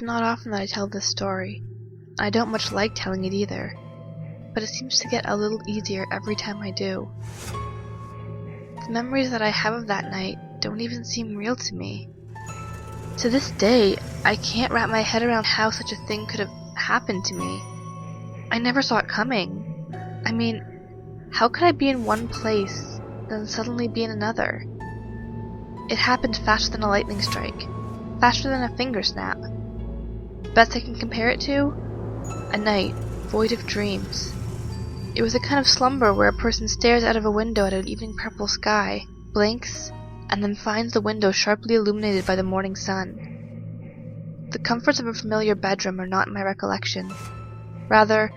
It's not often that I tell this story. I don't much like telling it either, but it seems to get a little easier every time I do. The memories that I have of that night don't even seem real to me. To this day, I can't wrap my head around how such a thing could have happened to me. I never saw it coming. I mean, how could I be in one place, then suddenly be in another? It happened faster than a lightning strike, faster than a finger snap. Best I can compare it to? A night void of dreams. It was a kind of slumber where a person stares out of a window at an evening purple sky, blinks, and then finds the window sharply illuminated by the morning sun. The comforts of a familiar bedroom are not in my recollection. Rather,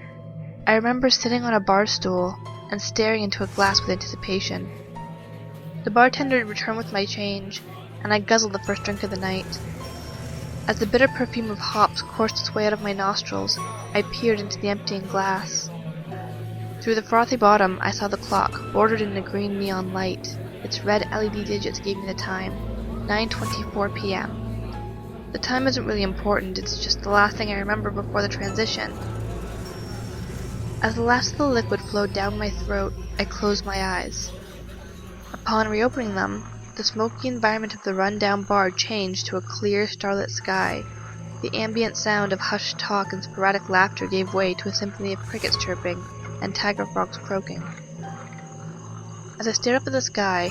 I remember sitting on a bar stool and staring into a glass with anticipation. The bartender would return with my change, and I guzzled the first drink of the night. As the bitter perfume of hops coursed its way out of my nostrils, I peered into the emptying glass. Through the frothy bottom, I saw the clock, bordered in a green neon light. Its red LED digits gave me the time, 9:24 p.m. The time isn't really important, it's just the last thing I remember before the transition. As the last of the liquid flowed down my throat, I closed my eyes. Upon reopening them, the smoky environment of the run-down bar changed to a clear, starlit sky. The ambient sound of hushed talk and sporadic laughter gave way to a symphony of crickets chirping and tiger frogs croaking. As I stared up at the sky,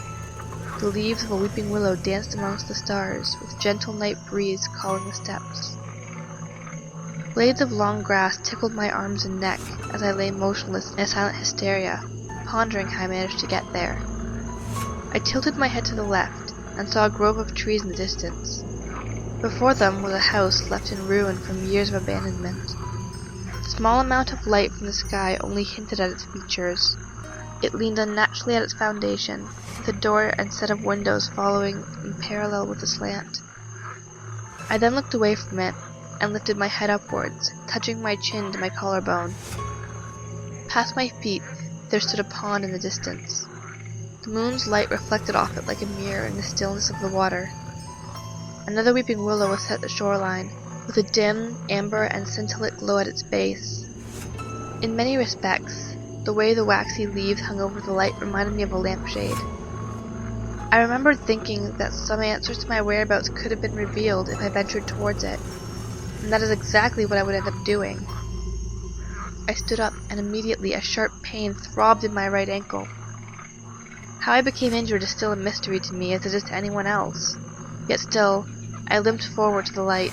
the leaves of a weeping willow danced amongst the stars, with gentle night breeze calling the steps. Blades of long grass tickled my arms and neck as I lay motionless in a silent hysteria, pondering how I managed to get there. I tilted my head to the left and saw a grove of trees in the distance. Before them was a house left in ruin from years of abandonment. The small amount of light from the sky only hinted at its features. It leaned unnaturally at its foundation, with a door and set of windows following in parallel with the slant. I then looked away from it and lifted my head upwards, touching my chin to my collarbone. Past my feet there stood a pond in the distance. The moon's light reflected off it like a mirror in the stillness of the water. Another weeping willow was set at the shoreline, with a dim, amber and scintillant glow at its base. In many respects, the way the waxy leaves hung over the light reminded me of a lampshade. I remembered thinking that some answers to my whereabouts could have been revealed if I ventured towards it, and that is exactly what I would end up doing. I stood up, and immediately a sharp pain throbbed in my right ankle. How I became injured is still a mystery to me, as it is to anyone else. Yet still, I limped forward to the light.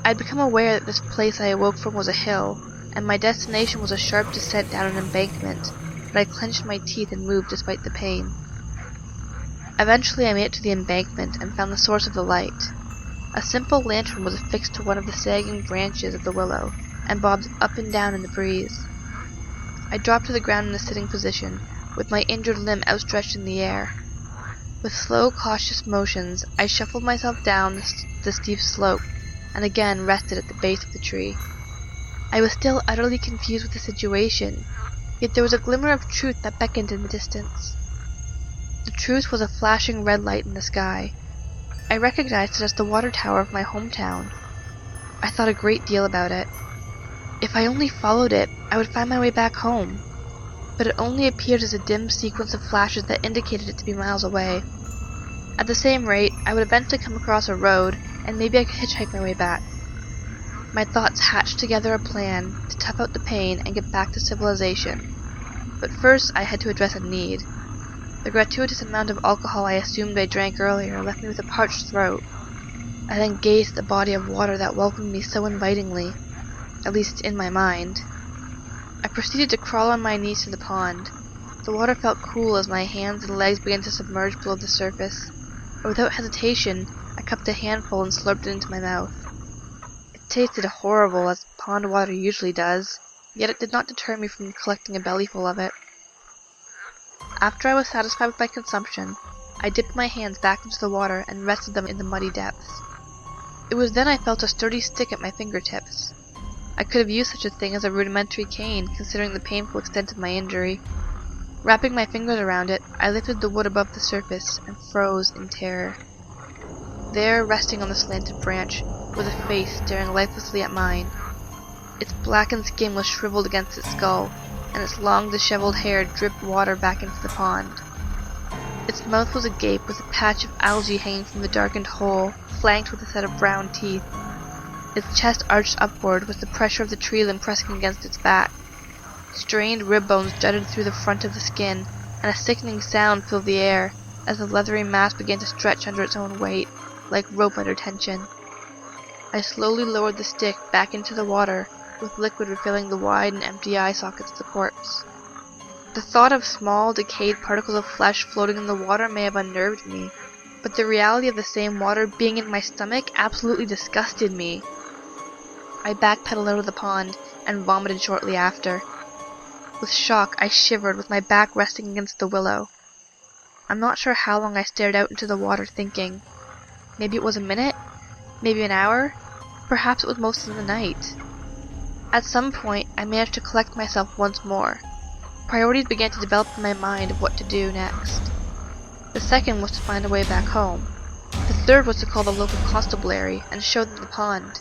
I had become aware that this place I awoke from was a hill, and my destination was a sharp descent down an embankment, but I clenched my teeth and moved despite the pain. Eventually I made it to the embankment and found the source of the light. A simple lantern was affixed to one of the sagging branches of the willow, and bobbed up and down in the breeze. I dropped to the ground in a sitting position, with my injured limb outstretched in the air. With slow, cautious motions, I shuffled myself down the steep slope, and again rested at the base of the tree. I was still utterly confused with the situation, yet there was a glimmer of truth that beckoned in the distance. The truth was a flashing red light in the sky. I recognized it as the water tower of my hometown. I thought a great deal about it. If I only followed it, I would find my way back home. But it only appeared as a dim sequence of flashes that indicated it to be miles away. At the same rate, I would eventually come across a road, and maybe I could hitchhike my way back. My thoughts hatched together a plan to tough out the pain and get back to civilization. But first I had to address a need. The gratuitous amount of alcohol I assumed I drank earlier left me with a parched throat. I then gazed at the body of water that welcomed me so invitingly, at least in my mind. I proceeded to crawl on my knees to the pond. The water felt cool as my hands and legs began to submerge below the surface, and without hesitation I cupped a handful and slurped it into my mouth. It tasted horrible, as pond water usually does, yet it did not deter me from collecting a bellyful of it. After I was satisfied with my consumption, I dipped my hands back into the water and rested them in the muddy depths. It was then I felt a sturdy stick at my fingertips. I could have used such a thing as a rudimentary cane, considering the painful extent of my injury. Wrapping my fingers around it, I lifted the wood above the surface and froze in terror. There, resting on the slanted branch, with a face staring lifelessly at mine. Its blackened skin was shriveled against its skull, and its long disheveled hair dripped water back into the pond. Its mouth was agape with a patch of algae hanging from the darkened hole, flanked with a set of brown teeth. Its chest arched upward with the pressure of the tree limb pressing against its back. Strained rib bones jutted through the front of the skin, and a sickening sound filled the air as the leathery mass began to stretch under its own weight, like rope under tension. I slowly lowered the stick back into the water, with liquid refilling the wide and empty eye sockets of the corpse. The thought of small, decayed particles of flesh floating in the water may have unnerved me, but the reality of the same water being in my stomach absolutely disgusted me. I backpedaled out of the pond and vomited shortly after. With shock, I shivered with my back resting against the willow. I'm not sure how long I stared out into the water thinking. Maybe it was a minute? Maybe an hour? Perhaps it was most of the night. At some point, I managed to collect myself once more. Priorities began to develop in my mind of what to do next. The second was to find a way back home. The third was to call the local constabulary and show them the pond.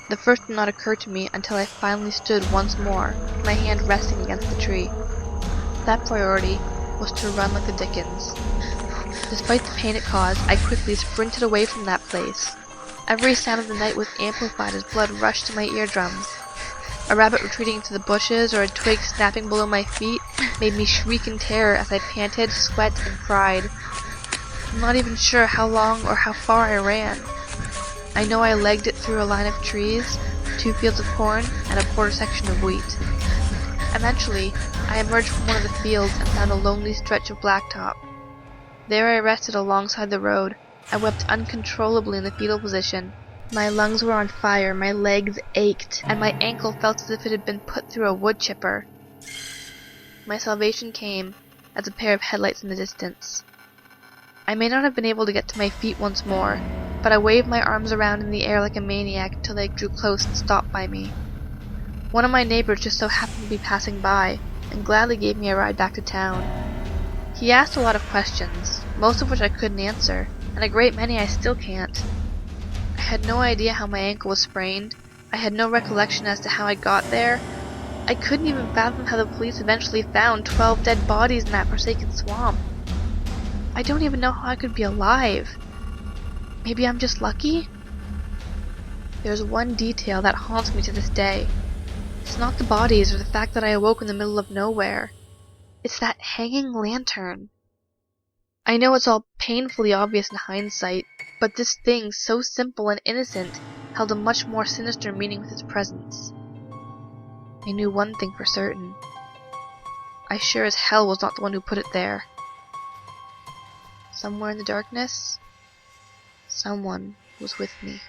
The first did not occur to me until I finally stood once more, my hand resting against the tree. That priority was to run like the dickens. Despite the pain it caused, I quickly sprinted away from that place. Every sound of the night was amplified as blood rushed to my eardrums. A rabbit retreating into the bushes or a twig snapping below my feet made me shriek in terror as I panted, sweat, and cried. I'm not even sure how long or how far I ran. I know I legged it through a line of trees, 2 fields of corn, and a quarter section of wheat. Eventually, I emerged from one of the fields and found a lonely stretch of blacktop. There I rested alongside the road. I wept uncontrollably in the fetal position. My lungs were on fire, my legs ached, and my ankle felt as if it had been put through a wood chipper. My salvation came as a pair of headlights in the distance. I may not have been able to get to my feet once more, but I waved my arms around in the air like a maniac until they drew close and stopped by me. One of my neighbors just so happened to be passing by, and gladly gave me a ride back to town. He asked a lot of questions, most of which I couldn't answer, and a great many I still can't. I had no idea how my ankle was sprained. I had no recollection as to how I got there. I couldn't even fathom how the police eventually found 12 dead bodies in that forsaken swamp. I don't even know how I could be alive. Maybe I'm just lucky? There's one detail that haunts me to this day. It's not the bodies or the fact that I awoke in the middle of nowhere. It's that hanging lantern. I know it's all painfully obvious in hindsight, but this thing, so simple and innocent, held a much more sinister meaning with its presence. I knew one thing for certain. I sure as hell was not the one who put it there. Somewhere in the darkness, someone was with me.